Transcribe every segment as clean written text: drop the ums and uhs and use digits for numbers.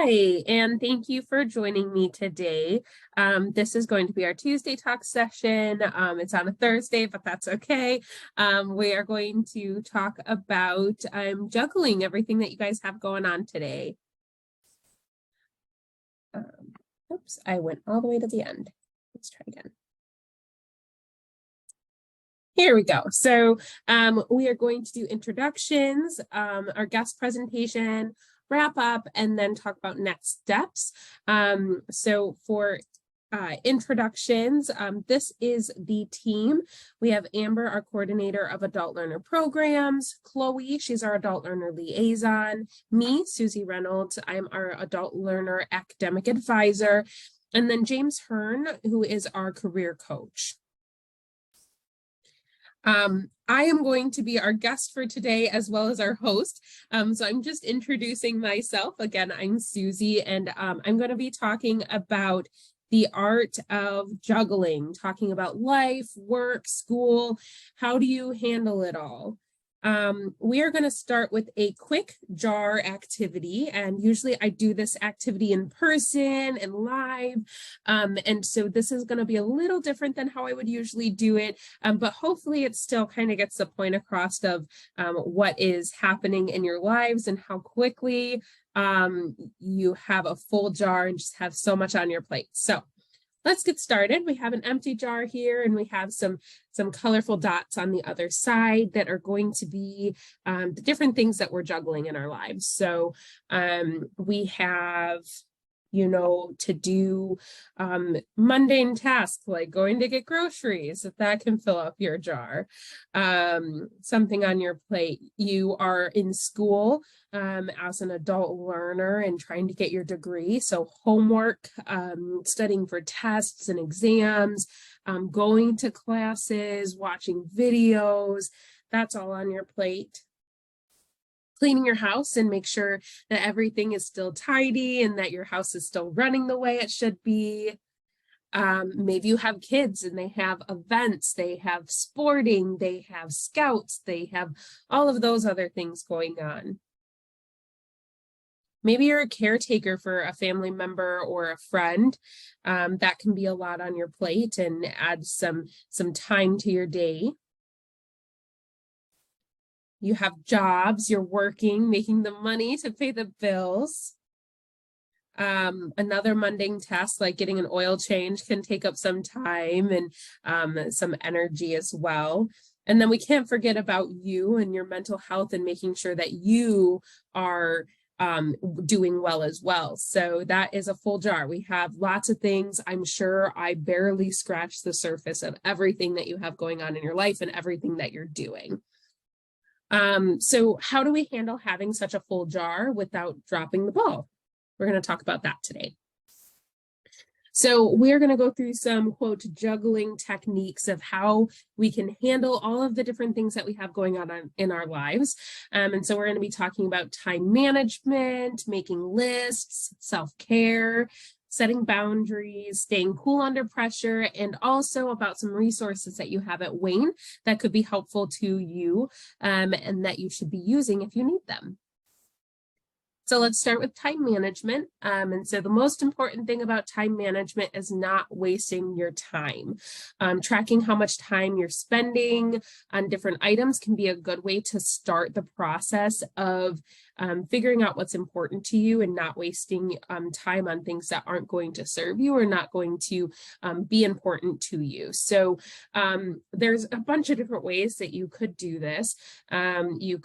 Hi, and thank you for joining me today. This is going to be our Tuesday talk session. It's on a Thursday, but that's okay. We are going to talk about juggling everything that you guys have going on today. Oops, I went all the way to the end. Let's try again. Here we go. So we are going to do introductions, our guest presentation, wrap up, and then talk about next steps. So for introductions, this is the team. We have Amber, our coordinator of adult learner programs, Chloe, she's our adult learner liaison, me, Susie Reynolds, I'm our adult learner academic advisor, and then James Hearn, who is our career coach. I am going to be our guest for today as well as our host. So I'm just introducing myself. Again, I'm Susie, and I'm going to be talking about the art of juggling, talking about life, work, school. How do you handle it all? We are going to start with a quick jar activity, and usually I do this activity in person and live, and so this is going to be a little different than how I would usually do it, but hopefully it still kind of gets the point across of what is happening in your lives and how quickly you have a full jar and just have so much on your plate. So let's get started. We have an empty jar here, and we have some colorful dots on the other side that are going to be the different things that we're juggling in our lives. So we have, to do mundane tasks like going to get groceries, if that can fill up your jar. Something on your plate. You are in school as an adult learner and trying to get your degree. So homework, studying for tests and exams, going to classes, watching videos, that's all on your plate. Cleaning your house and make sure that everything is still tidy and that your house is still running the way it should be. Maybe you have kids and they have events, they have sporting, they have scouts, they have all of those other things going on. Maybe you're a caretaker for a family member or a friend. That can be a lot on your plate and add some time to your day. You have jobs, you're working, making the money to pay the bills. Another mundane task like getting an oil change can take up some time and some energy as well. And then we can't forget about you and your mental health and making sure that you are doing well as well. So that is a full jar. We have lots of things. I'm sure I barely scratched the surface of everything that you have going on in your life and everything that you're doing. So how do we handle having such a full jar without dropping the ball? We're going to talk about that today. So we're going to go through some, quote, juggling techniques of how we can handle all of the different things that we have going on in our lives. And so we're going to be talking about time management, making lists, self-care, setting boundaries, staying cool under pressure, and also about some resources that you have at Wayne that could be helpful to you and that you should be using if you need them. So let's start with time management. And so the most important thing about time management is not wasting your time. Tracking how much time you're spending on different items can be a good way to start the process of figuring out what's important to you and not wasting time on things that aren't going to serve you or not going to be important to you. So there's a bunch of different ways that you could do this. You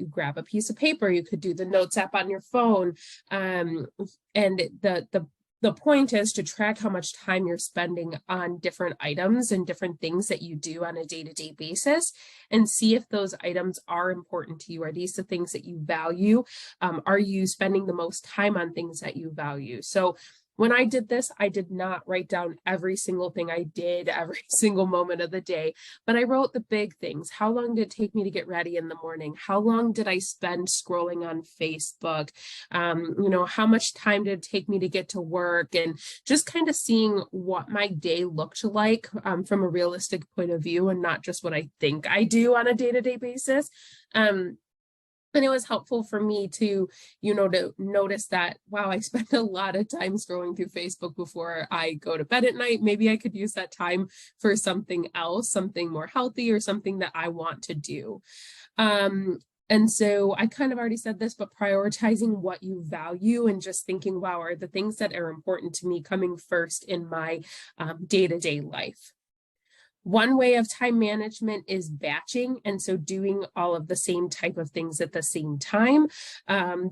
grab a piece of paper, you could do the notes app on your phone, and the point is to track how much time you're spending on different items and different things that you do on a day-to-day basis and see if those items are important to you. Are these the things that you value? Are you spending the most time on things that you value? So when I did this, I did not write down every single thing I did every single moment of the day, but I wrote the big things. How long did it take me to get ready in the morning? How long did I spend scrolling on Facebook? How much time did it take me to get to work? And just kind of seeing what my day looked like from a realistic point of view and not just what I think I do on a day-to-day basis. And it was helpful for me to, to notice that, wow, I spend a lot of time scrolling through Facebook before I go to bed at night. Maybe I could use that time for something else, something more healthy or something that I want to do. And so I kind of already said this, but prioritizing what you value and just thinking, wow, are the things that are important to me coming first in my day-to-day life? One way of time management is batching, and so doing all of the same type of things at the same time.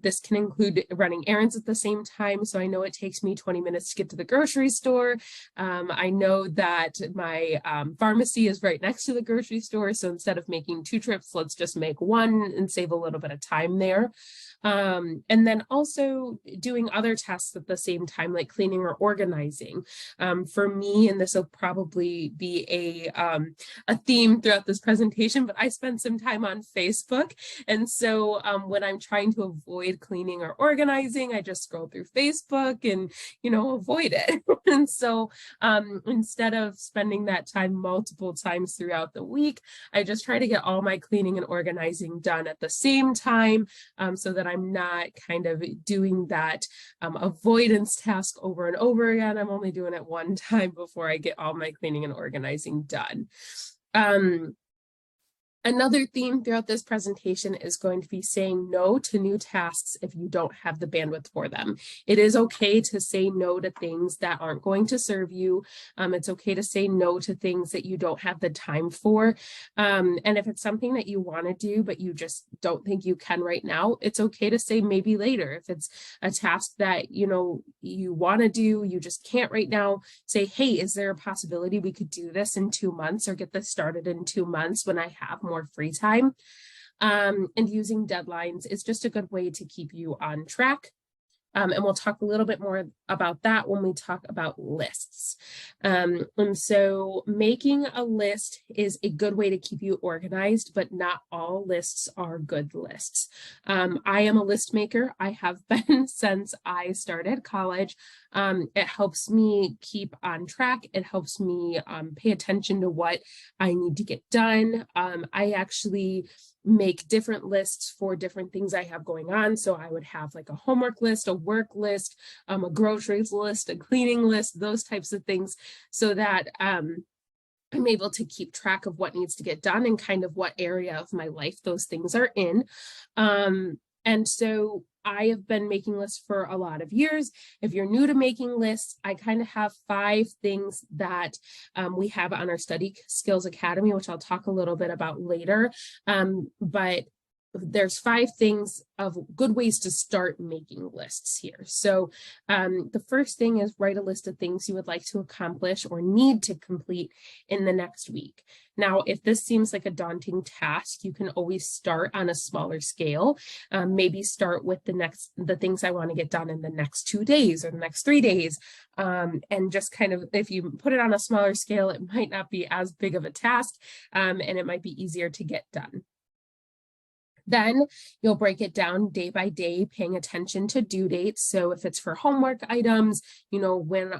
This can include running errands at the same time. So I know it takes me 20 minutes to get to the grocery store. I know that my pharmacy is right next to the grocery store. So instead of making 2 trips, let's just make 1 and save a little bit of time there. And then also doing other tasks at the same time, like cleaning or organizing. For me, and this will probably be a theme throughout this presentation, but I spend some time on Facebook. And so when I'm trying to avoid cleaning or organizing, I just scroll through Facebook and, avoid it. And so instead of spending that time multiple times throughout the week, I just try to get all my cleaning and organizing done at the same time, so that I'm not kind of doing that avoidance task over and over again. I'm only doing it one time before I get all my cleaning and organizing done. Another theme throughout this presentation is going to be saying no to new tasks if you don't have the bandwidth for them. It is okay to say no to things that aren't going to serve you. It's okay to say no to things that you don't have the time for. And if it's something that you want to do, but you just don't think you can right now, it's okay to say maybe later. If it's a task that, you want to do, you just can't right now, say, hey, is there a possibility we could do this in 2 months or get this started in 2 months when I have more free time? And using deadlines is just a good way to keep you on track. And we'll talk a little bit more about that when we talk about lists. And so making a list is a good way to keep you organized, but not all lists are good lists. I am a list maker. I have been since I started college. It helps me keep on track. It helps me pay attention to what I need to get done. I actually make different lists for different things I have going on. So I would have like a homework list, a work list, a groceries list, a cleaning list, those types of things, so that I'm able to keep track of what needs to get done and kind of what area of my life those things are in. And so I have been making lists for a lot of years. If you're new to making lists, I kind of have 5 things that we have on our Study Skills Academy, which I'll talk a little bit about later. But there's 5 things of good ways to start making lists here. So the first thing is write a list of things you would like to accomplish or need to complete in the next week. Now, if this seems like a daunting task, you can always start on a smaller scale. Maybe start with the things I want to get done in the next 2 days or the next 3 days. And just kind of, if you put it on a smaller scale, it might not be as big of a task, and it might be easier to get done. Then you'll break it down day by day, paying attention to due dates. So if it's for homework items, when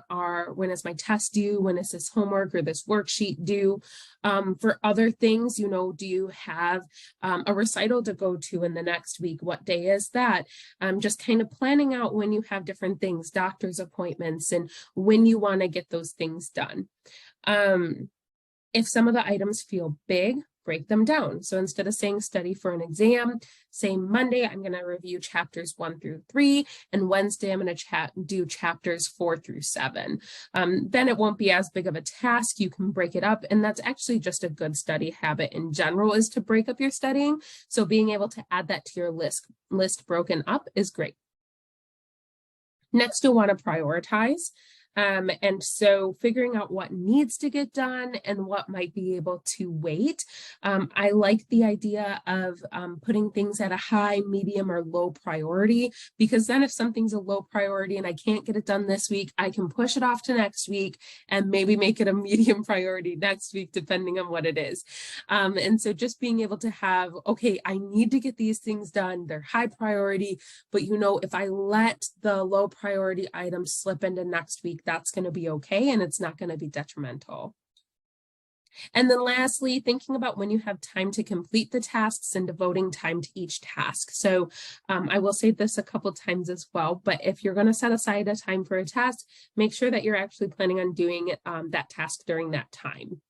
is my test due? When is this homework or this worksheet due? For other things, do you have a recital to go to in the next week? What day is that? Just kind of planning out when you have different things, doctor's appointments, and when you want to get those things done. If some of the items feel big, break them down. So instead of saying study for an exam, say Monday, I'm going to review chapters 1 through 3, and Wednesday, I'm going to do chapters 4 through 7. Then it won't be as big of a task. You can break it up. And that's actually just a good study habit in general, is to break up your studying. So being able to add that to your list broken up is great. Next, you'll want to prioritize. And so figuring out what needs to get done and what might be able to wait. I like the idea of putting things at a high, medium, or low priority, because then if something's a low priority and I can't get it done this week, I can push it off to next week and maybe make it a medium priority next week, depending on what it is. And so just being able to have, okay, I need to get these things done. They're high priority, but if I let the low priority items slip into next week, that's going to be okay, and it's not going to be detrimental. And then lastly, thinking about when you have time to complete the tasks and devoting time to each task. So I will say this a couple times as well, but if you're going to set aside a time for a task, make sure that you're actually planning on doing that task during that time.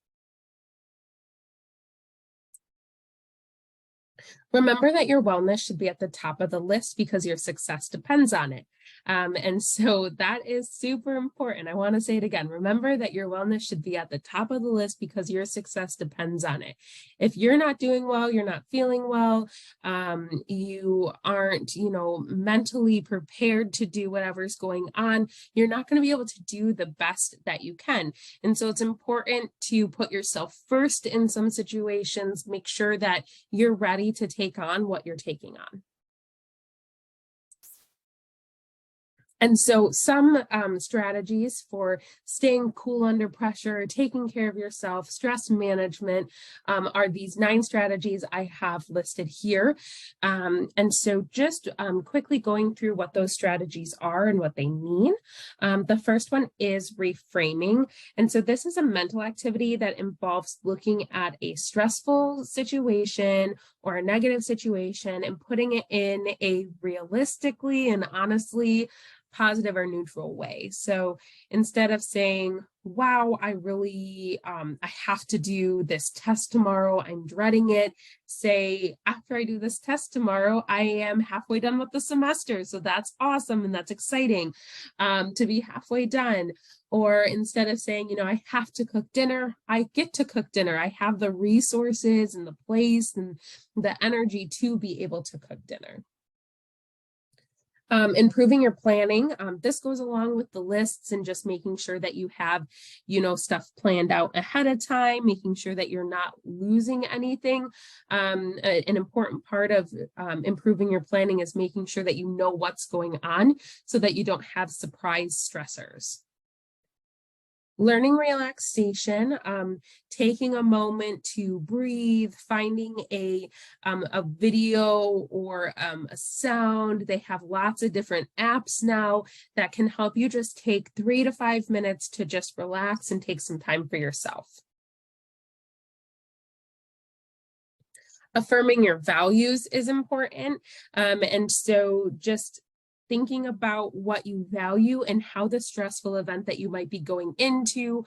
Remember that your wellness should be at the top of the list because your success depends on it. And so that is super important. I want to say it again. Remember that your wellness should be at the top of the list because your success depends on it. If you're not doing well, you're not feeling well, you aren't, mentally prepared to do whatever's going on, you're not going to be able to do the best that you can. And so it's important to put yourself first in some situations, make sure that you're ready to take on what you're taking on. And so some strategies for staying cool under pressure, taking care of yourself, stress management are these 9 strategies I have listed here. And so just quickly going through what those strategies are and what they mean. The first one is reframing. And so this is a mental activity that involves looking at a stressful situation or a negative situation and putting it in a realistically and honestly positive or neutral way. So instead of saying, wow, I have to do this test tomorrow, I'm dreading it, say, after I do this test tomorrow, I am halfway done with the semester. So that's awesome and that's exciting to be halfway done. Or instead of saying, I have to cook dinner, I get to cook dinner. I have the resources and the place and the energy to be able to cook dinner. Improving your planning. This goes along with the lists and just making sure that you have, stuff planned out ahead of time, making sure that you're not losing anything. An important part of improving your planning is making sure that you know what's going on so that you don't have surprise stressors. Learning relaxation, taking a moment to breathe, finding a video or a sound. They have lots of different apps now that can help you just take 3 to 5 minutes to just relax and take some time for yourself. Affirming your values is important. And so just thinking about what you value and how the stressful event that you might be going into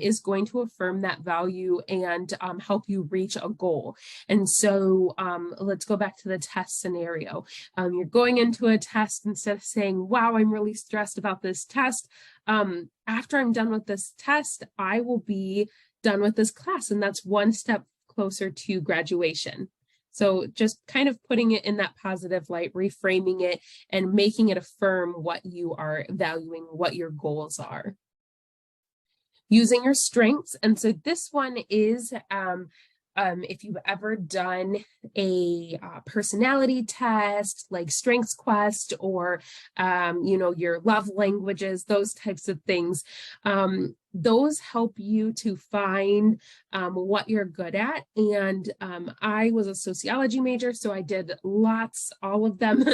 is going to affirm that value and help you reach a goal. And so let's go back to the test scenario. You're going into a test, instead of saying, wow, I'm really stressed about this test. After I'm done with this test, I will be done with this class. And that's one step closer to graduation. So just kind of putting it in that positive light, reframing it and making it affirm what you are valuing, what your goals are. Using your strengths. And so this one is, if you've ever done a personality test like Strengths Quest or, your love languages, those types of things, those help you to find what you're good at. And I was a sociology major, so I did all of them,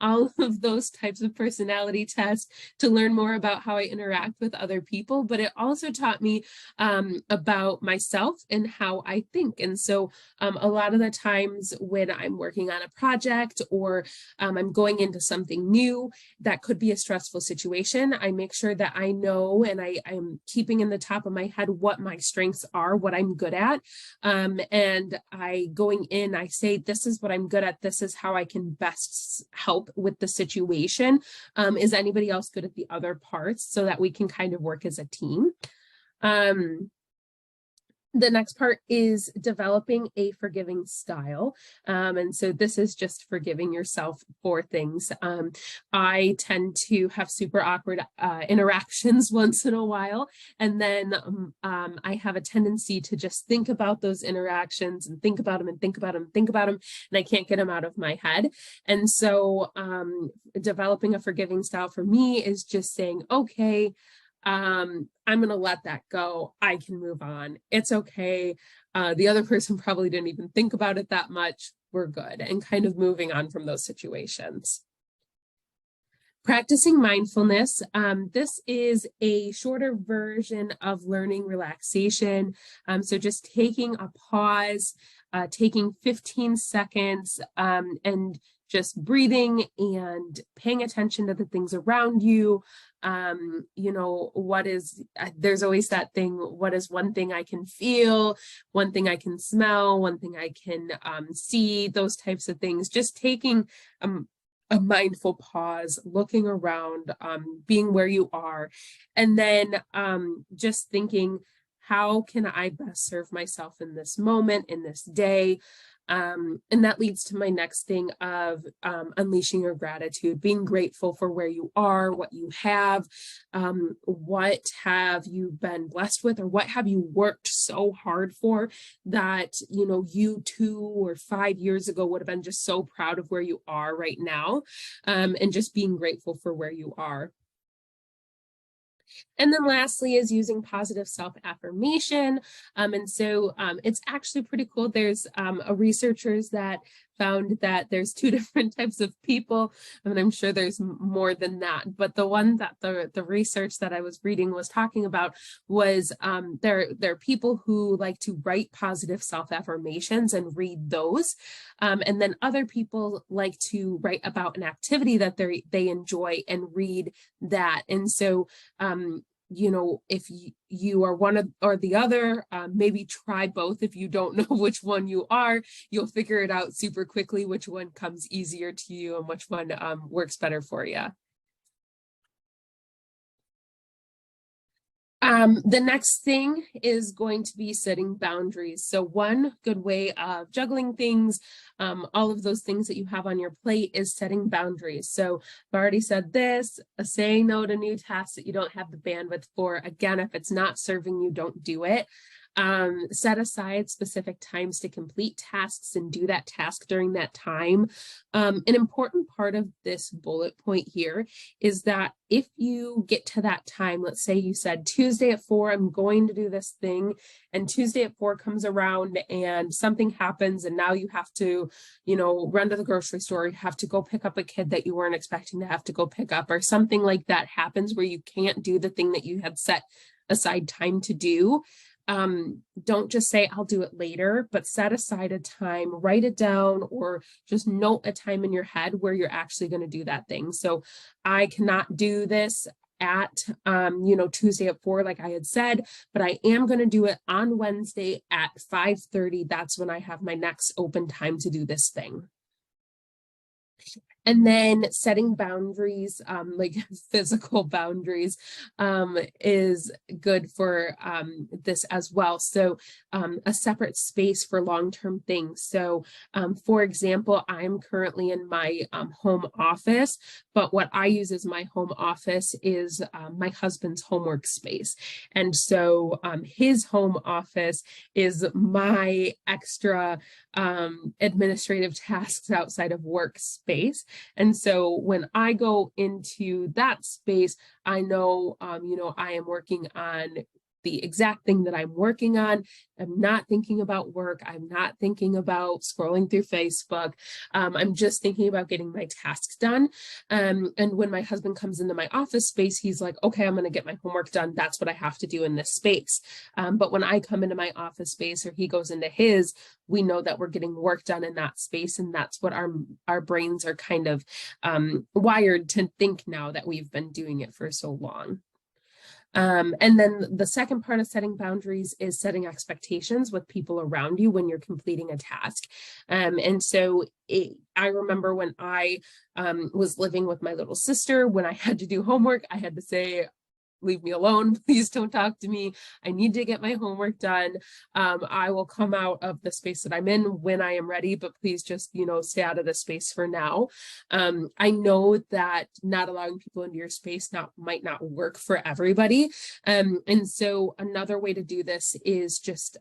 all of those types of personality tests to learn more about how I interact with other people. But it also taught me about myself and how I think. And so a lot of the times when I'm working on a project or I'm going into something new that could be a stressful situation, I make sure that I know and I'm keeping in the top of my head what my strengths are, what I'm good at. And I say, this is what I'm good at. This is how I can best help with the situation. Is anybody else good at the other parts so that we can kind of work as a team? The next part is developing a forgiving style. And so this is just forgiving yourself for things. I tend to have super awkward interactions once in a while. And then I have a tendency to just think about those interactions and think about them and think about them and think about them. And I can't get them out of my head. And so developing a forgiving style for me is just saying, okay, I'm going to let that go. I can move on. It's okay. The other person probably didn't even think about it that much. We're good. And kind of moving on from those situations. Practicing mindfulness. This is a shorter version of learning relaxation. So just taking a pause, taking 15 seconds, and just breathing and paying attention to the things around you. There's always that thing, what is one thing I can feel, one thing I can smell, one thing I can see, those types of things. Just taking a mindful pause, looking around, being where you are, and then just thinking, how can I best serve myself in this moment, in this day? And that leads to my next thing of unleashing your gratitude, being grateful for where you are, what you have, what have you been blessed with, or what have you worked so hard for that, you 2 or 5 years ago would have been just so proud of where you are right now, and just being grateful for where you are. And then lastly is using positive self-affirmation. And so it's actually pretty cool. There's researchers that found that there's 2 different types of people. I mean, I'm sure there's more than that, but the one that the research that I was reading was talking about was there are people who like to write positive self-affirmations and read those. And then other people like to write about an activity that they enjoy and read that. And so if you are one or the other, maybe try both. If you don't know which one you are, you'll figure it out super quickly, which one comes easier to you and which one works better for you. The next thing is going to be setting boundaries. So one good way of juggling things, all of those things that you have on your plate, is setting boundaries. So I've already said this, saying no to new tasks that you don't have the bandwidth for. Again, if it's not serving you, don't do it. Set aside specific times to complete tasks and do that task during that time. An important part of this bullet point here is that if you get to that time, let's say you said Tuesday at 4, I'm going to do this thing, and Tuesday at 4 comes around and something happens and now you have to, run to the grocery store, you have to go pick up a kid that you weren't expecting to have to go pick up, or something like that happens where you can't do the thing that you had set aside time to do. Don't just say, I'll do it later, but set aside a time, write it down, or just note a time in your head where you're actually going to do that thing. So I cannot do this at, Tuesday at 4, like I had said, but I am going to do it on Wednesday at 5:30. That's when I have my next open time to do this thing. And then setting boundaries, like physical boundaries, is good for this as well. So a separate space for long-term things. So for example, I'm currently in my home office, but what I use as my home office is my husband's homework space. And so his home office is my extra administrative tasks outside of workspace. And so when I go into that space, I know, I am working on the exact thing that I'm working on. I'm not thinking about work. I'm not thinking about scrolling through Facebook. I'm just thinking about getting my tasks done. And when my husband comes into my office space, he's like, okay, I'm going to get my homework done. That's what I have to do in this space. But when I come into my office space or he goes into his, we know that we're getting work done in that space. And that's what our brains are kind of wired to think now that we've been doing it for so long. And then the second part of setting boundaries is setting expectations with people around you when you're completing a task. And so I remember when I was living with my little sister, when I had to do homework, I had to say, leave me alone. Please don't talk to me. I need to get my homework done. I will come out of the space that I'm in when I am ready, but please just, stay out of the space for now. I know that not allowing people into your space might not work for everybody. And so another way to do this is just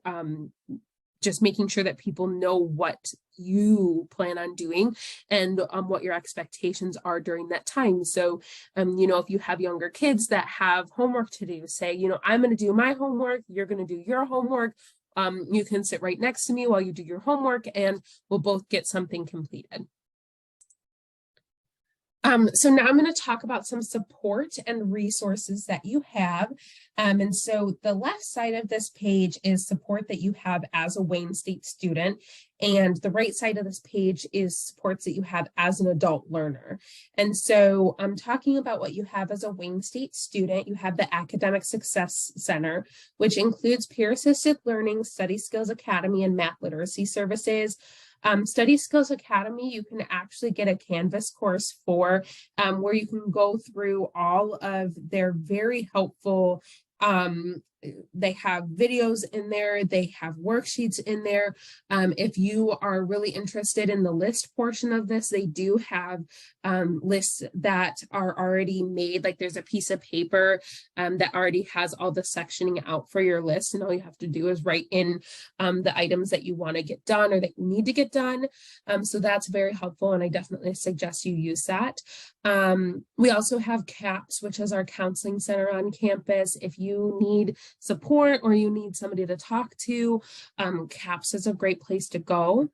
making sure that people know what you plan on doing and what your expectations are during that time. So, if you have younger kids that have homework to do, say, I'm going to do my homework, you're going to do your homework. You can sit right next to me while you do your homework and we'll both get something completed. So now I'm going to talk about some support and resources that you have. And so the left side of this page is support that you have as a Wayne State student. And the right side of this page is supports that you have as an adult learner. And so I'm talking about what you have as a Wayne State student. You have the Academic Success Center, which includes peer-assisted learning, Study Skills Academy, and math literacy services. Study Skills Academy, you can actually get a Canvas course for where you can go through all of their very helpful, they have videos in there, they have worksheets in there. If you are really interested in the list portion of this, they do have lists that are already made. Like there's a piece of paper that already has all the sectioning out for your list, and all you have to do is write in the items that you want to get done or that you need to get done. So that's very helpful, and I definitely suggest you use that. We also have CAPS, which is our counseling center on campus. If you need support or you need somebody to talk to, CAPS is a great place to go.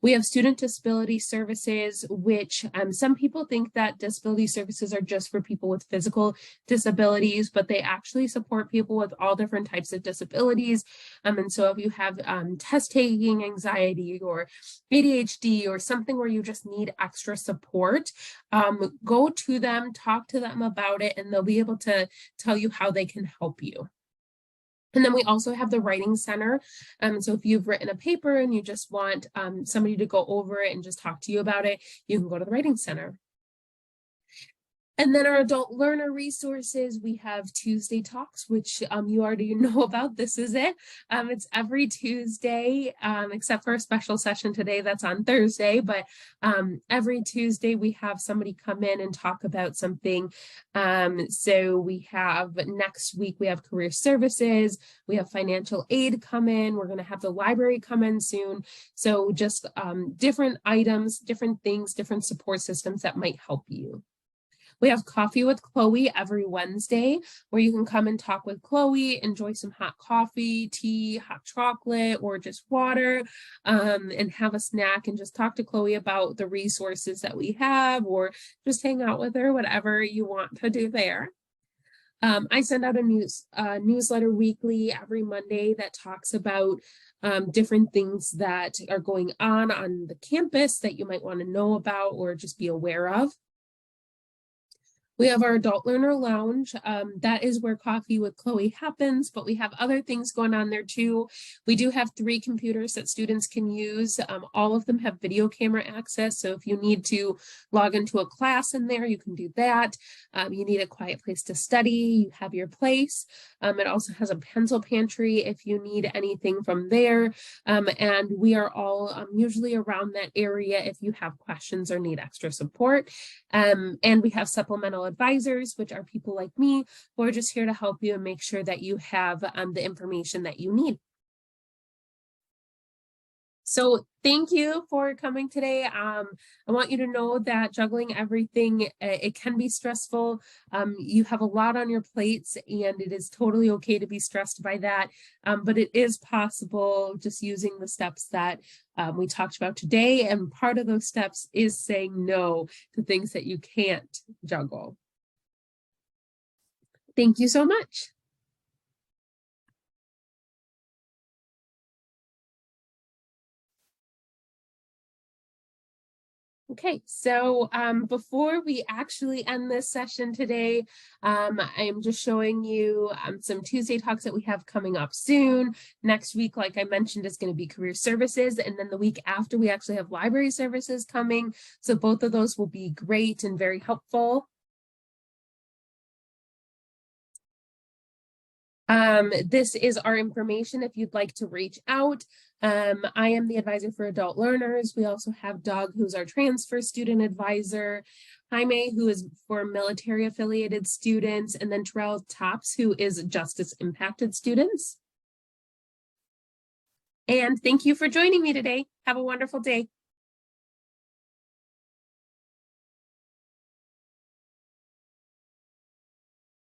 We have student disability services, which some people think that disability services are just for people with physical disabilities, but they actually support people with all different types of disabilities. And so if you have test taking anxiety or ADHD or something where you just need extra support, go to them, talk to them about it, and they'll be able to tell you how they can help you. And then we also have the Writing Center. So if you've written a paper and you just want somebody to go over it and just talk to you about it, you can go to the Writing Center. And then our adult learner resources, we have Tuesday Talks, which you already know about. This is it. It's every Tuesday, except for a special session today that's on Thursday. But every Tuesday, we have somebody come in and talk about something. So we have next week, we have career services. We have financial aid come in. We're going to have the library come in soon. So just different items, different things, different support systems that might help you. We have Coffee with Chloe every Wednesday, where you can come and talk with Chloe, enjoy some hot coffee, tea, hot chocolate, or just water, and have a snack and just talk to Chloe about the resources that we have, or just hang out with her, whatever you want to do there. I send out a newsletter weekly every Monday that talks about different things that are going on the campus that you might want to know about or just be aware of. We have our Adult Learner Lounge. That is where Coffee with Chloe happens, but we have other things going on there too. We do have 3 computers that students can use. All of them have video camera access. So if you need to log into a class in there, you can do that. You need a quiet place to study, you have your place. It also has a pencil pantry if you need anything from there. And we are all usually around that area if you have questions or need extra support. And we have supplemental advisors, which are people like me who are just here to help you and make sure that you have the information that you need. So thank you for coming today. I want you to know that juggling everything, it can be stressful. You have a lot on your plates and it is totally okay to be stressed by that. But it is possible just using the steps that we talked about today. And part of those steps is saying no to things that you can't juggle. Thank you so much. Okay, so before we actually end this session today, I am just showing you some Tuesday talks that we have coming up soon. Next week, like I mentioned, is going to be career services. And then the week after, we actually have library services coming. So both of those will be great and very helpful. This is our information if you'd like to reach out. I am the advisor for adult learners. We also have Doug, who's our transfer student advisor, Jaime, who is for military affiliated students, and then Terrell Tops, who is justice impacted students. And thank you for joining me today. Have a wonderful day.